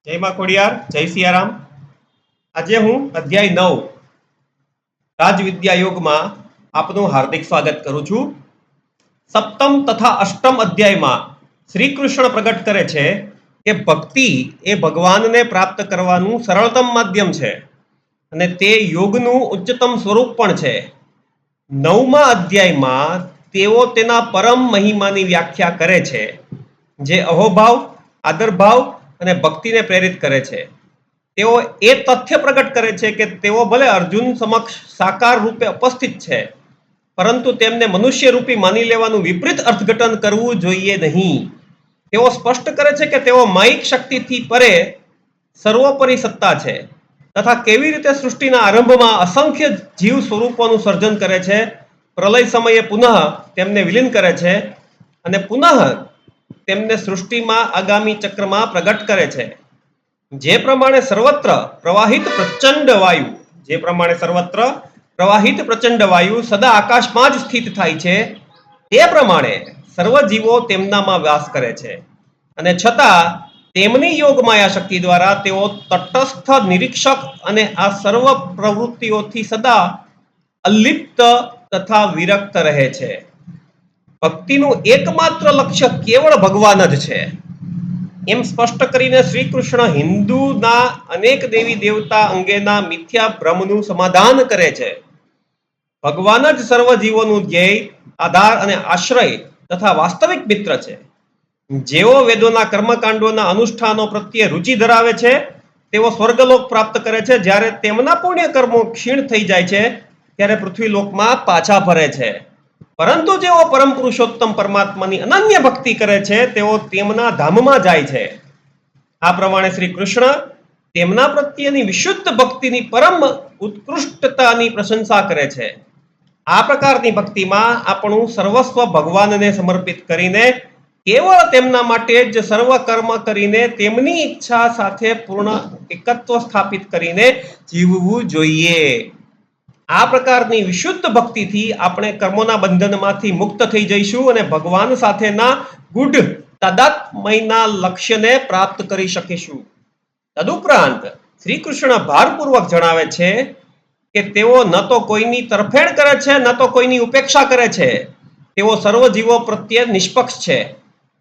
જય માં ખોડિયાર, જય સિયારામ। આજે હું અધ્યાય 9 રાજવિદ્યા યોગમાં આપનું હાર્દિક સ્વાગત કરું છું। સપ્તમ તથા અષ્ટમ અધ્યાયમાં શ્રી કૃષ્ણ પ્રગટ કરે છે કે ભક્તિ એ ભગવાનને પ્રાપ્ત કરવાનું સરળતમ માધ્યમ છે અને તે યોગનું ઉચ્ચતમ સ્વરૂપ પણ છે। 9મા અધ્યાયમાં તેઓ તેના પરમ મહિમાની વ્યાખ્યા કરે છે, જે અહોભાવ, આદરભાવ અને ભક્તિને પ્રેરિત કરે છે। તેઓ એ તથ્ય પ્રગટ કરે છે કે તેઓ ભલે અર્જુન સમક્ષ સાકાર રૂપે ઉપસ્થિત છે, પરંતુ તેમને મનુષ્ય રૂપી માની લેવાનું વિપરીત અર્થઘટન કરવું જોઈએ નહીં। તેઓ સ્પષ્ટ કરે છે કે તેઓ માયિક શક્તિથી પરે સર્વોપરી સત્તા છે તથા કેવી રીતે સૃષ્ટિના આરંભમાં અસંખ્ય જીવ સ્વરૂપોનું સર્જન કરે છે, પ્રલય સમયે પુનઃ તેમને વિલીન કરે છે અને પુનઃ તેમને સૃષ્ટિમાં આગામી ચક્રમાં પ્રગટ કરે છે। જે પ્રમાણે સર્વત્ર પ્રવાહિત પ્રચંડ વાયુ સદા આકાશમાં જ સ્થિત થાય છે, તે પ્રમાણે સર્વ જીવો તેમનામાં વાસ કરે છે અને છતાં તેમની યોગ માયા શક્તિ દ્વારા તેઓ તટસ્થ નિરીક્ષક અને આ સર્વ પ્રવૃત્તિઓથી સદા અલિપ્ત તથા વિરક્ત રહે છે। ભક્તિનું એકમાત્ર લક્ષ્ય કેવળ ભગવાન જ છે એમ સ્પષ્ટ કરીને શ્રી કૃષ્ણ હિન્દુના અનેક દેવી દેવતા અંગેના મિથ્યા ભ્રમનું સમાધાન કરે છે। ભગવાન જ સર્વ જીવોનું ધ્યેય, આધાર અને આશ્રય તથા વાસ્તવિક મિત્ર છે। જેઓ વેદોના કર્મકાંડોના અનુષ્ઠાનો પ્રત્યે રુચિ ધરાવે છે તેઓ સ્વર્ગલોક પ્રાપ્ત કરે છે, જ્યારે તેમના પુણ્ય કર્મો ક્ષીણ થઈ જાય છે ત્યારે પૃથ્વીલોકમાં પાછા ફરે છે। પરંતુ જેઓ પરમ પુરુષોત્તમ પરમાત્માની અનન્ય ભક્તિ કરે છે તેઓ તેમના ધામમાં જાય છે। આ પ્રમાણે શ્રી કૃષ્ણ તેમના પ્રત્યેની વિશુદ્ધ ભક્તિની પરમ ઉત્કૃષ્ટતાની પ્રશંસા કરે છે। આ પ્રકારની ભક્તિમાં આપણું સર્વસ્વ ભગવાનને સમર્પિત કરીને કેવળ તેમના માટે જ સર્વ કર્મ કરીને તેમની ઈચ્છા સાથે પૂર્ણ એકત્વ સ્થાપિત કરીને જીવવું જોઈએ। આ પ્રકારની વિશુદ્ધ ભક્તિથી આપણે કર્મોના બંધનમાંથી મુક્ત થઈ જઈશું અને ભગવાન સાથેના ગુઢ તાદાત્મ્યના લક્ષ્યને પ્રાપ્ત કરી શકીશું। તદુપરાંત શ્રી કૃષ્ણ ભારપૂર્વક જણાવે છે કે તેઓ ન તો કોઈની તરફેણ કરે છે ન તો કોઈની ઉપેક્ષા કરે છે। તેઓ સર્વ જીવો પ્રત્યે નિષ્પક્ષ છે।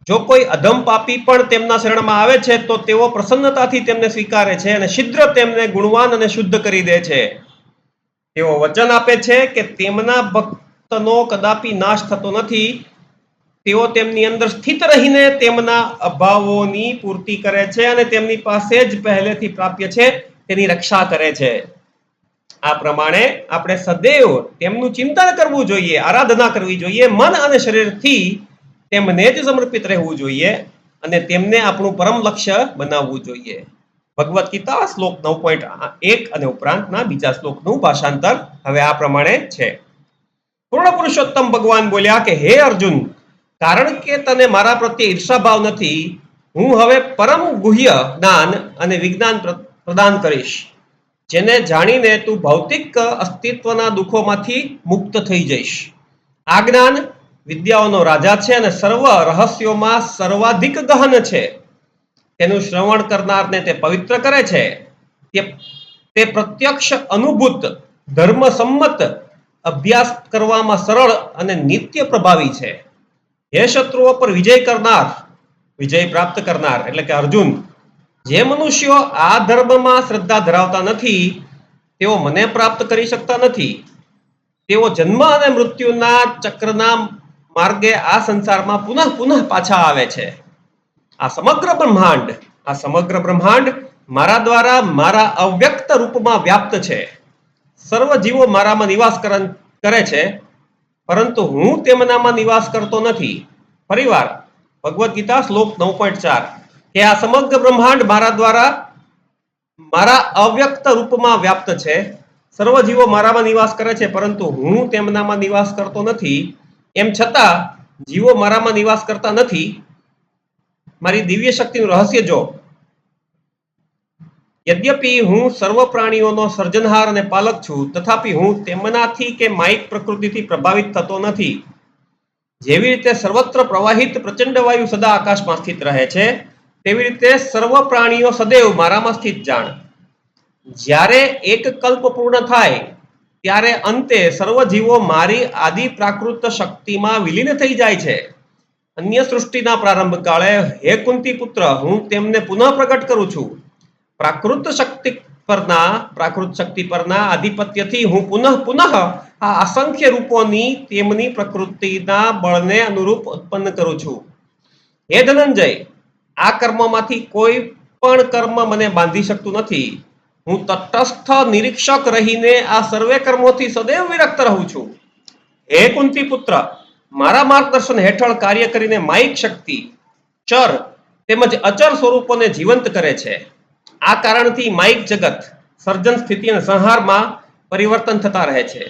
જો કોઈ અધમ પાપી પણ તેમના શરણમાં આવે છે તો તેઓ પ્રસન્નતાથી તેમને સ્વીકારે છે અને શીઘ્ર તેમને ગુણવાન અને શુદ્ધ કરી દે છે। તેઓ વચન આપે છે કે તેમના ભક્તનો કદાપી નાશ થતો નથી। તેઓ તેમની અંદર સ્થિત રહીને તેમના અભાવોની પૂર્તિ કરે છે અને તેમની પાસે જ પહેલેથી પ્રાપ્ય છે તેની રક્ષા કરે છે। આ પ્રમાણે આપણે સદૈવ તેમનું ચિંતન કરવું જોઈએ, આરાધના કરવી જોઈએ, મન અને શરીરથી તેમને જ સમર્પિત રહેવું જોઈએ અને તેમને આપણું પરમ લક્ષ્ય બનાવવું જોઈએ। ભગવદ્ ગીતા શ્લોક 9.1 અને ઉપરાંતના બીજા શ્લોકનું ભાષાંતર હવે આ પ્રમાણે છે। પૂર્ણ પુરુષોત્તમ ભગવાન બોલ્યા કે હે અર્જુન, કારણ કે તને મારા પ્રત્યે ઈર્ષાભાવ નથી, હું હવે પરમ ગુહ્ય જ્ઞાન અને વિજ્ઞાન પ્રદાન કરીશ, જેને જાણીને તું ભૌતિક અસ્તિત્વના દુઃખોમાંથી મુક્ત થઈ જઈશ। આ જ્ઞાન વિદ્યાઓનો રાજા છે અને સર્વ રહસ્યોમાં સર્વાધિક ગહન છે। તેનું શ્રવણ કરનારને તે પવિત્ર કરે છે। તે પ્રત્યક્ષ અનુભૂત ધર્મસંમત અભ્યાસ કરવામાં સરળ અને નિત્ય પ્રભાવી છે। હે શત્રુઓ પર વિજય પ્રાપ્ત કરનાર એટલે કે અર્જુન, જે મનુષ્યો આ ધર્મમાં શ્રદ્ધા ધરાવતા નથી તેઓ મને પ્રાપ્ત કરી શકતા નથી। તેઓ જન્મ અને મૃત્યુના ચક્રના માર્ગે આ સંસારમાં પુનઃ પાછા આવે છે। આ સમગ્ર બ્રહ્માંડ મારા દ્વારા મારા અવ્યક્ત રૂપમાં વ્યાપ્ત છે। સર્વ જીવો મારામાં નિવાસ કરે છે, પરંતુ હું તેમનામાં નિવાસ કરતો નથી। ફરીવાર ભગવદ્ ગીતા શ્લોક 9.4 કે આ સમગ્ર બ્રહ્માંડ મારા દ્વારા મારા અવ્યક્ત રૂપમાં વ્યાપ્ત છે। સર્વ જીવો મારામાં નિવાસ કરે છે, પરંતુ હું તેમનામાં નિવાસ કરતો નથી। એમ છતાં જીવો મારામાં નિવાસ કરતા નથી। મારી દિવ્ય શક્તિનું રહસ્ય જો, યદ્યપિ હું સર્વ પ્રાણીઓનો સર્જનહાર અને પાલક છું, તથાપિ હું તેમનાથી કે માયિક પ્રકૃતિથી પ્રભાવિત થતો નથી। જેવી રીતે સર્વત્ર પ્રવાહિત પ્રચંડ વાયુ સદા આકાશમાં સ્થિત રહે છે, તેવી રીતે સર્વ પ્રાણીઓ સદૈવ મારામાં સ્થિત જાણ. જ્યારે એક કલ્પ પૂર્ણ થાય ત્યારે અંતે સર્વ જીવો મારી આદિ પ્રાકૃત શક્તિમાં વિલીન થઈ જાય છે. અન્ય સૃષ્ટિના પ્રારંભ કાળે હે કુંતી પુત્ર, હું તેમને પુનઃ પ્રગટ કરું છું. પ્રાકૃત શક્તિ પરના આધિપત્યથી હું પુનઃ આ અસંખ્ય રૂપોની તેમની પ્રકૃતિના બળને અનુરૂપ ઉત્પન્ન કરું છું. હે ધનંજય, આ કર્મમાંથી કોઈ પણ કર્મ મને બાંધી શકતું નથી. હું તટસ્થ નિરીક્ષક રહીને આ સર્વે કર્મોથી સદૈવ વિરક્ત રહું છું. હે કુંતી પુત્ર, મારા માર્ગદર્શન હેઠળ કાર્ય કરીને માયિક શક્તિ ચર તેમજ અચર સ્વરૂપોને જીવંત કરે છે. આ કારણથી માયિક જગત સર્જન, સ્થિતિ અને સંહારમાં પરિવર્તન થતા રહે છે.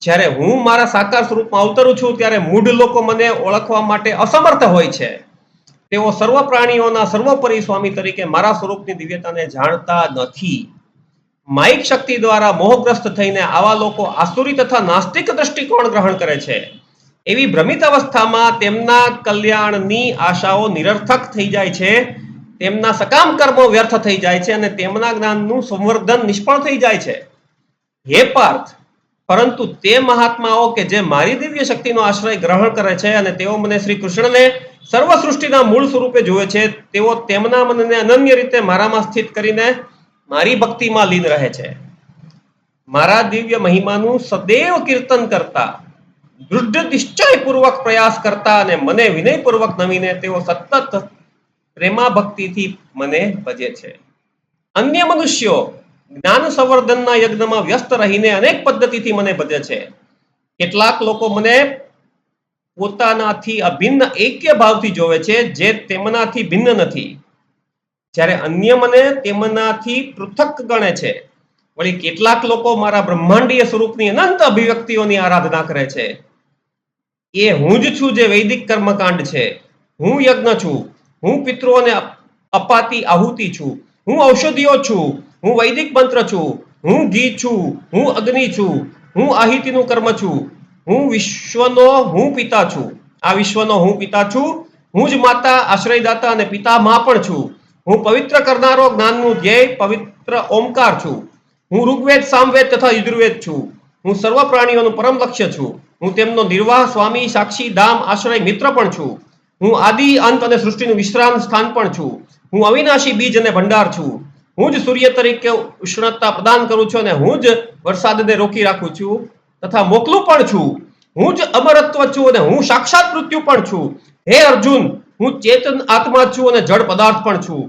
જ્યારે હું મારા સાકાર સ્વરૂપમાં અવતરું છું ત્યારે મૂઢ લોકો મને ઓળખવા માટે અસમર્થ હોય છે. તેઓ સર્વ પ્રાણીઓના સર્વોપરી સ્વામી તરીકે મારા સ્વરૂપની દિવ્યતાને જાણતા નથી. માયિક શક્તિ દ્વારા મોહગ્રસ્ત થઈને આવા લોકો આસુરી તથા નાસ્તિક દ્રષ્ટિકોણ ગ્રહણ કરે છે. એવી ભ્રમિત અવસ્થામાં તેમના કલ્યાણની આશાઓ નિરર્થક થઈ જાય છે, તેમના સકામ કર્મો વ્યર્થ થઈ જાય છે અને તેમના જ્ઞાનનું સંવર્ધન નિષ્ફળ થઈ જાય છે. હે પાર્થ, પરંતુ તે મહાત્માઓ કે જે મારી દિવ્ય શક્તિનો આશ્રય ગ્રહણ કરે છે અને તેઓ મને શ્રી કૃષ્ણને સર્વ સૃષ્ટિના મૂળ સ્વરૂપે જુએ છે, તેઓ તેમના મનને અનન્ય રીતે મારામાં સ્થિત કરીને મારી ભક્તિમાં લીન રહે છે. મારા દિવ્ય મહિમાનું સદૈવ કીર્તન કરતા, દૃઢ નિશ્ચયપૂર્વક પ્રયાસ કરતા અને મને વિનયપૂર્વક નમીને તેઓ સતત પ્રેમા ભક્તિથી મને ભજે છે. અન્ય મનુષ્યો જ્ઞાન સંવર્ધનના યજ્ઞમાં વ્યસ્ત રહીને અનેક પદ્ધતિથી મને ભજે છે. કેટલાક લોકો મને પોતાનાથી અભિન્ન એક્ય ભાવથી જોવે છે, જે તેમનાથી ભિન્ન નથી, જ્યારે અન્ય મને તેમનાથી પૃથક ગણે છે. વળી કેટલાક લોકો મારા બ્રહ્માંડીય સ્વરૂપની અનંત અભિવ્યક્તિઓની આરાધના કરે છે. એ હું જ છું જે વૈદિક કર્મકાંડ છે. હું યજ્ઞ છું, હું પિતૃઓને અપાતી આહુતિ છું, હું ઔષધિઓ છું, હું વૈદિક મંત્ર છું, હું ઘી છું, હું અગ્નિ છું, હું આહિતિનું કર્મ છું, હું પિતા છું. આ વિશ્વનો હું પિતા છું. હું જ માતા, આશ્રયદાતા અને પિતામહ પણ છું. હું પવિત્ર કરનારો જ્ઞાનનું ધ્યેય પવિત્ર ઓમકાર છું. હું ઋગ્વેદ, સામવેદ તથા યજુર્વેદ છું. હું સર્વ પ્રાણીઓનું પરમ લક્ષ્ય છું. હું તેમનો નિર્વાહ, સ્વામી, સાક્ષી, ધામ, આશ્રય, મિત્ર પણ છું. હું આદિ, અંત અને સૃષ્ટિનું વિશ્રામ સ્થાન પણ છું. હું અવિનાશી બીજ અને ભંડાર છું. હું જ સૂર્ય તરીકે ઉષ્ણતા પ્રદાન કરું છું અને હું જ વરસાદને રોકી રાખું છું તથા મોકલું પણ છું. હું જ અમરત્વ છું અને હું સાક્ષાત મૃત્યુ પણ છું. હે અર્જુન, હું ચેતન આત્મા છું અને જડ પદાર્થ પણ છું.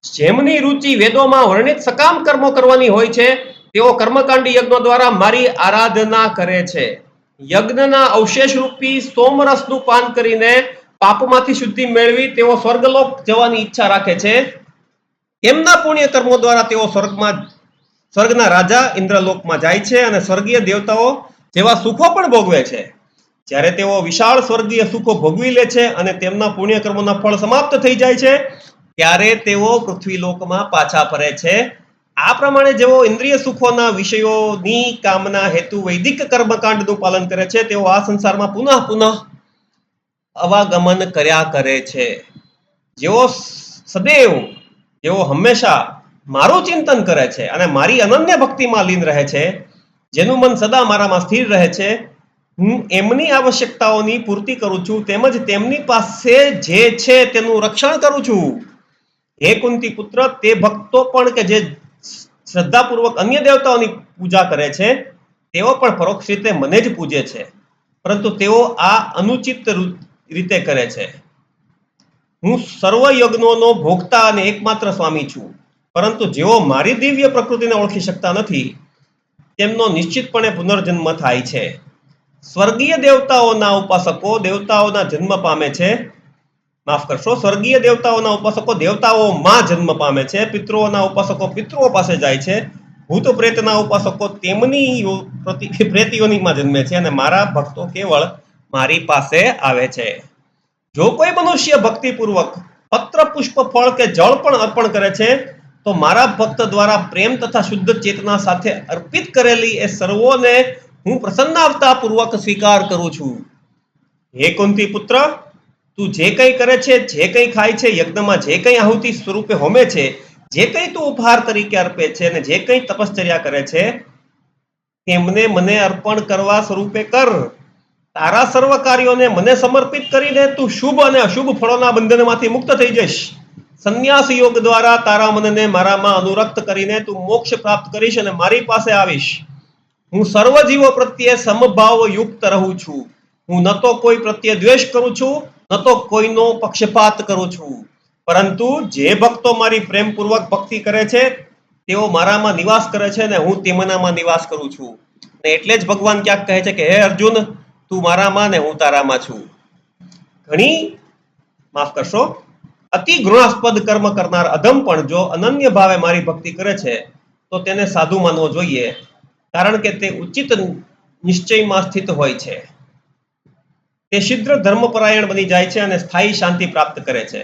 જેમની રુચિ વેદોમાં વર્ણિત સકામ કર્મો કરવાની હોય છે, તેઓ કર્મકાંડી યજ્ઞો દ્વારા મારી આરાધના કરે છે. યજ્ઞના અવશેષ રૂપી સોમરસનું પાન કરીને પાપમાંથી શુદ્ધિ મેળવી તેઓ સ્વર્ગલોક જવાની ઈચ્છા રાખે છે. તેમના પુણ્ય કર્મો દ્વારા તેઓ સ્વર્ગના રાજા ઇન્દ્રલોકમાં જાય છે અને સ્વર્ગીય દેવતાઓ જેવા સુખો પણ ભોગવે છે. જ્યારે તેઓ વિશાળ સ્વર્ગીય સુખો ભોગવી લે છે અને તેમના પુણ્ય કર્મોના ફળ સમાપ્ત થઈ જાય છે, ત્યારે તેઓ પૃથ્વી લોકમાં પાછા ફરે છે. આ પ્રમાણે જેઓ ઇન્દ્રિય સુખોના વિષયોની કામના હેતુ વૈદિક કર્મકાંડનું પાલન કરે છે, તેઓ આ સંસારમાં પુનઃ અવાગમન કર્યા કરે છે. જેઓ હંમેશા મારું ચિંતન કરે છે અને મારી અનન્ય ભક્તિમાં લીન રહે છે, જેનું મન સદા મારામાં સ્થિર રહે છે, હું એમની આવશ્યકતાઓની પૂર્તિ કરું છું તેમજ તેમની પાસે જે છે તેનું રક્ષણ કરું છું. હે કુંતી પુત્ર, તે ભક્તો પણ કે જે શ્રદ્ધાપૂર્વક અન્ય દેવતાઓની પૂજા કરે છે, તેઓ પણ પરોક્ષ રીતે મને જ પૂજે છે, પરંતુ તેઓ આ અનુચિત રીતે કરે છે. હું સર્વ યજ્ઞોનો ભોગતા અને એકમાત્ર સ્વામી છું, પરંતુ જેઓ મારી દિવ્ય પ્રકૃતિને ઓળખી શકતા નથી, તેમનો નિશ્ચિતપણે પુનર્જન્મ થાય છે. સ્વર્ગીય દેવતાઓના ઉપાસકો દેવતાઓના જન્મ પામે છે. સ્વર્ગીય દેવતાઓના ઉપાસકો દેવતાઓમાં જન્મ પામે છે. પિતૃઓના ઉપાસકો પિતૃઓ પાસે જાય છે. ભૂત પ્રેતના ઉપાસકો તેમની પ્રેતીઓનીમાં જન્મે છે અને મારા ભક્તો કેવળ મારી પાસે આવે છે. જો કોઈ મનુષ્ય ભક્તિપૂર્વક પત્ર, પુષ્પ, ફળ કે જળ પણ અર્પણ કરે છે, તો મારા ભક્ત દ્વારા પ્રેમ તથા શુદ્ધ ચેતના સાથે અર્પિત કરેલી એ સર્વોને હું પ્રસન્નતાપૂર્વક સ્વીકાર કરું છું. હે કુંતી પુત્ર, તું જે કંઈ કરે છે, જે કંઈ ખાય છે, યજ્ઞમાં જે કંઈ આહુતિ સ્વરૂપે હોમે છે, જે કંઈ તું ઉપહાર તરીકે અર્પે છે અને જે કંઈ તપશ્ચર્યા કરે છે તેમને મને અર્પણ કરવા સ્વરૂપે કર. તારા સર્વ કાર્યોને મને સમર્પિત કરીને તું શુભ અને અશુભ ફળોના બંધનમાંથી મુક્ત થઈ જઈશ. સંન્યાસ યોગ દ્વારા તારા મનને મારામાં અનુરક્ત કરીને તું મોક્ષ પ્રાપ્ત કરીશ અને મારી પાસે આવીશ. હું સર્વ જીવો પ્રત્યે સમભાવ યુક્ત રહું છું. હું ન તો કોઈ પ્રત્યે દ્વેષ કરું છું, ન તો કોઈનો પક્ષપાત કરું છું, પરંતુ જે ભક્તો મારી પ્રેમપૂર્વક ભક્તિ કરે છે તેઓ મારામાં નિવાસ કરે છે અને હું તેમનામાં નિવાસ કરું છું. અને એટલે જ ભગવાન ક્યાંક કહે છે કે હે અર્જુન, તું મારામાં ને હું તારામાં છું. માફ કરશો, અતિ ઘૃણાસ્પદ કર્મ કરનાર અધમ પણ જો અનન્ય ભાવે મારી ભક્તિ કરે છે તો તેને સાધુ માનવો જોઈએ, કારણ કે તે ઉચિત નિશ્ચયમાં સ્થિત હોય છે. તે શીઘ્ર ધર્મપરાયણ બની જાય છે અને સ્થાયી શાંતિ પ્રાપ્ત કરે છે.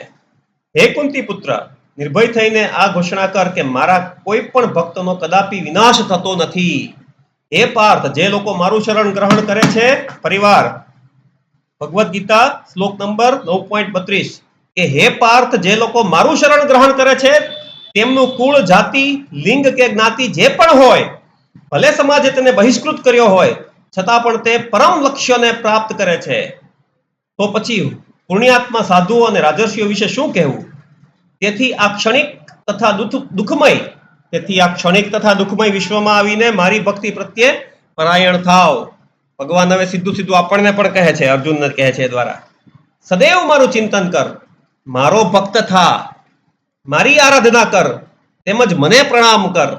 હે કુંતી પુત્ર, નિર્ભય થઈને આ ઘોષણા કર કે મારા કોઈ પણ ભક્તનો કદાપી વિનાશ થતો નથી. હે પાર્થ, જે લોકો મારું શરણ ગ્રહણ કરે છે, પરિવાર ભગવદ્ ગીતા શ્લોક નંબર 9.32 કે હે પાર્થ, જે લોકો મારું શરણ ગ્રહણ કરે છે તેમનું કુળ, જાતિ, લિંગ કે જ્ઞાતિ જે પણ હોય, ભલે સમાજે તેને બહિષ્કૃત કર્યો હોય છતાં પણ તે પરમ લક્ષ્યને પ્રાપ્ત કરે છે. તો પછી પુણ્યાત્મા સાધુઓ અને રાજર્ષિઓ વિશે શું કહેવું? તેથી આ ક્ષણિક તથા દુઃખમય વિશ્વમાં આવીને મારી ભક્તિ પ્રત્યે પરાયણ થાવ. ભગવાન હવે સીધું આપણને પણ કહે છે, અર્જુનને કહે છે દ્વારા, સદૈવ મારું ચિંતન કર, મારો ભક્ત થા, મારી આરાધના કર, તેમજ મને પ્રણામ કર.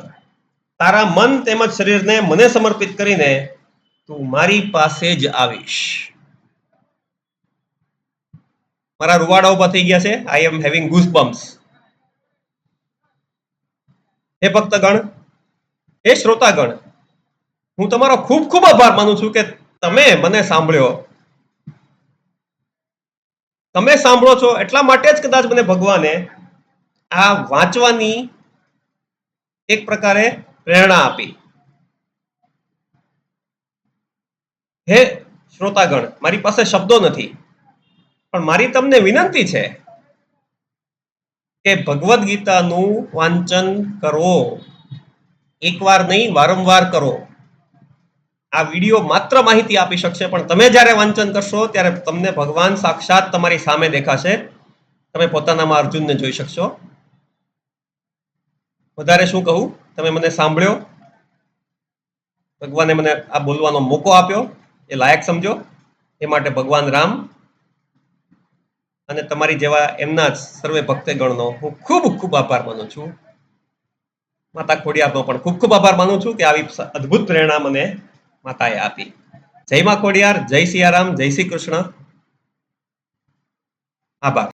તારા મન તેમજ શરીરને મને સમર્પિત કરીને તું મારી પાસે જ આવીશ. મારા રૂવાડા ઉભા થઈ ગયા છે. આઈ એમ હેવિંગ ગૂઝ બમ્પ્સ. હે ભક્તગણ, હે શ્રોતાગણ, હું તમારો ખૂબ ખૂબ આભાર માનું છું કે તમે મને સાંભળ્યો. તમે સાંભળો છો એટલા માટે જ કદાચ મને ભગવાને આ વાંચવાની એક પ્રકારે પ્રેરણા આપી. હે શ્રોતાગણ, મારી પાસે શબ્દો નથી, પણ મારી તમને વિનંતી છે કે ભગવદ્ ગીતાનું વાંચન કરો. એકવાર નહીં, વારંવાર કરો. આ વિડીયો માત્ર માહિતી આપી શકશે, પણ તમે જ્યારે વાંચન કરશો ત્યારે તમને ભગવાન સાક્ષાત તમારી સામે દેખાશે. તમે પોતાનામાં અર્જુનને જોઈ શકશો. વધારે શું કહું, તમે મને સાંભળ્યો, ભગવાને મને આ બોલવાનો મોકો આપ્યો, એ લાયક સમજો. એ માટે ભગવાન રામ અને તમારી જેવા એમના જ સર્વે ભક્તગણનો હું ખૂબ ખૂબ આભાર માનું છું. માતા ખોડિયારનો પણ ખૂબ ખૂબ આભાર માનું છું કે આવી અદ્ભુત પ્રેરણા મને માતાએ આપી. જય માં ખોડિયાર, જય સિયારામ, જય શ્રી કૃષ્ણ. આભાર.